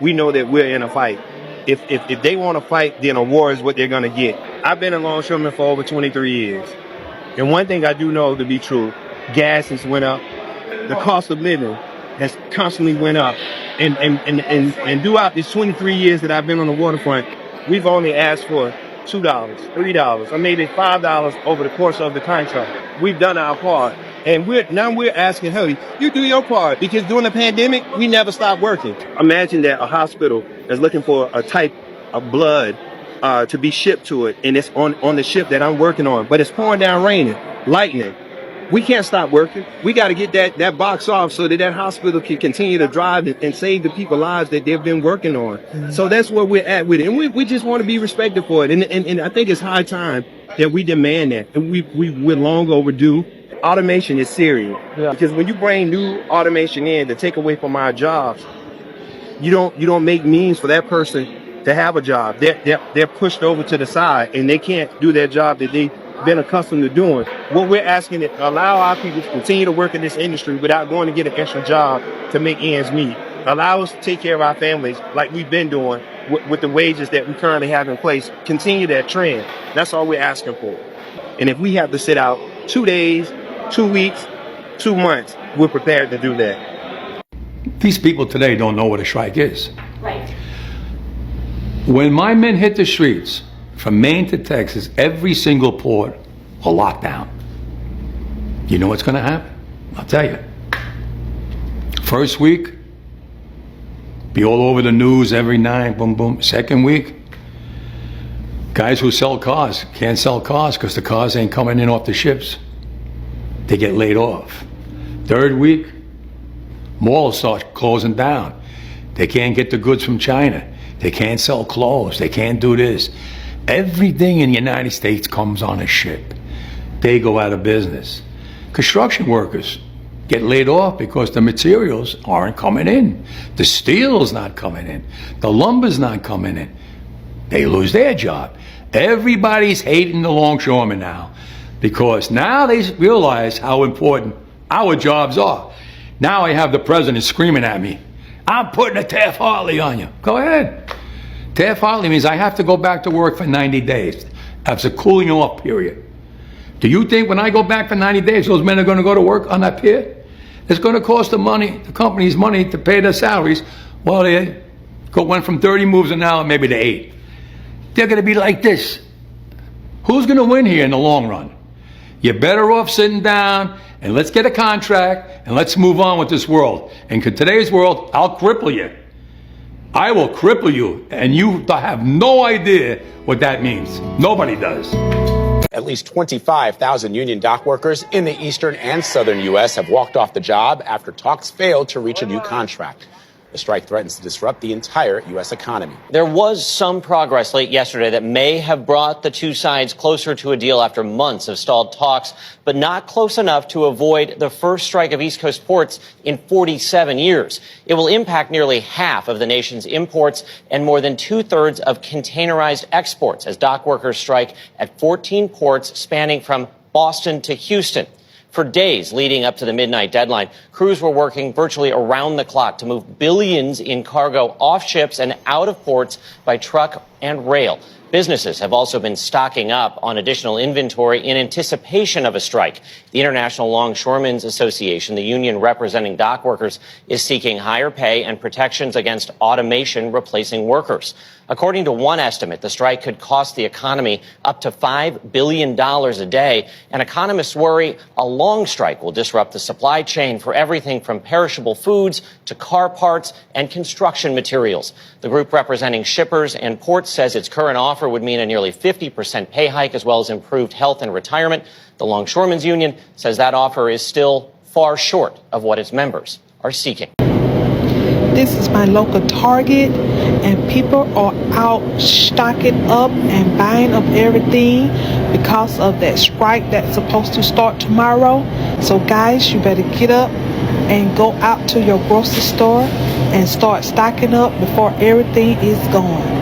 we know that we're in a fight. If they want to fight, then a war is what they're going to get. I've been a longshoreman for over 23 years. And one thing I do know to be true, gas has went up. The cost of living has constantly went up. And throughout these 23 years that I've been on the waterfront, we've only asked for $2, $3, or maybe $5 over the course of the contract. We've done our part. And now we're asking, hey, you do your part. Because during the pandemic, we never stopped working. Imagine that a hospital is looking for a type of blood to be shipped to it, and it's on the ship that I'm working on, but it's pouring down raining, lightning. We can't stop working. We got to get that box off so that hospital can continue to drive and save the people's lives that they've been working on. Mm-hmm. So that's where we're at with it, and we just want to be respected for it. And I think it's high time that we demand that, and we're long overdue. Automation is serious, because when you bring new automation in to take away from our jobs, you don't make means for that person to have a job. They're pushed over to the side, and they can't do their job that they've been accustomed to doing. What we're asking is allow our people to continue to work in this industry without going to get an extra job to make ends meet. Allow us to take care of our families like we've been doing with the wages that we currently have in place. Continue that trend. That's all we're asking for. And if we have to sit out 2 days, 2 weeks, 2 months, we're prepared to do that. These people today don't know what a strike is. Right. When my men hit the streets, from Maine to Texas, every single port will lock down. You know what's going to happen? I'll tell you. First week, be all over the news every night, boom, boom. Second week, guys who sell cars can't sell cars because the cars ain't coming in off the ships. They get laid off. Third week, malls start closing down. They can't get the goods from China. They can't sell clothes. They can't do this. Everything in the United States comes on a ship. They go out of business. Construction workers get laid off because the materials aren't coming in. The steel's not coming in. The lumber's not coming in. They lose their job. Everybody's hating the longshoremen now because now they realize how important our jobs are. Now I have the president screaming at me, I'm putting a Taft-Hartley on you. Go ahead. Taft-Hartley means I have to go back to work for 90 days. That's a cooling off period. Do you think when I go back for 90 days, those men are going to go to work on that pier? It's going to cost the company's money to pay their salaries. Well, they went from 30 moves an hour maybe to 8. They're going to be like this. Who's going to win here in the long run? You're better off sitting down and let's get a contract and let's move on with this world. And in today's world, I'll cripple you. I will cripple you, and you have no idea what that means. Nobody does. At least 25,000 union dock workers in the eastern and southern U.S. have walked off the job after talks failed to reach a new contract. The strike threatens to disrupt the entire U.S. economy. There was some progress late yesterday that may have brought the two sides closer to a deal after months of stalled talks, but not close enough to avoid the first strike of East Coast ports in 47 years. It will impact nearly half of the nation's imports and more than 2/3 of containerized exports as dock workers strike at 14 ports spanning from Boston to Houston. For days leading up to the midnight deadline, crews were working virtually around the clock to move billions in cargo off ships and out of ports by truck and rail. Businesses have also been stocking up on additional inventory in anticipation of a strike. The International Longshoremen's Association, the union representing dock workers, is seeking higher pay and protections against automation replacing workers. According to one estimate, the strike could cost the economy up to $5 billion a day, and economists worry a long strike will disrupt the supply chain for everything from perishable foods to car parts and construction materials. The group representing shippers and ports says its current offer would mean a nearly 50% pay hike as well as improved health and retirement. The Longshoremen's Union says that offer is still far short of what its members are seeking. This is my local Target, and people are out stocking up and buying up everything because of that strike that's supposed to start tomorrow. So guys, you better get up and go out to your grocery store and start stocking up before everything is gone.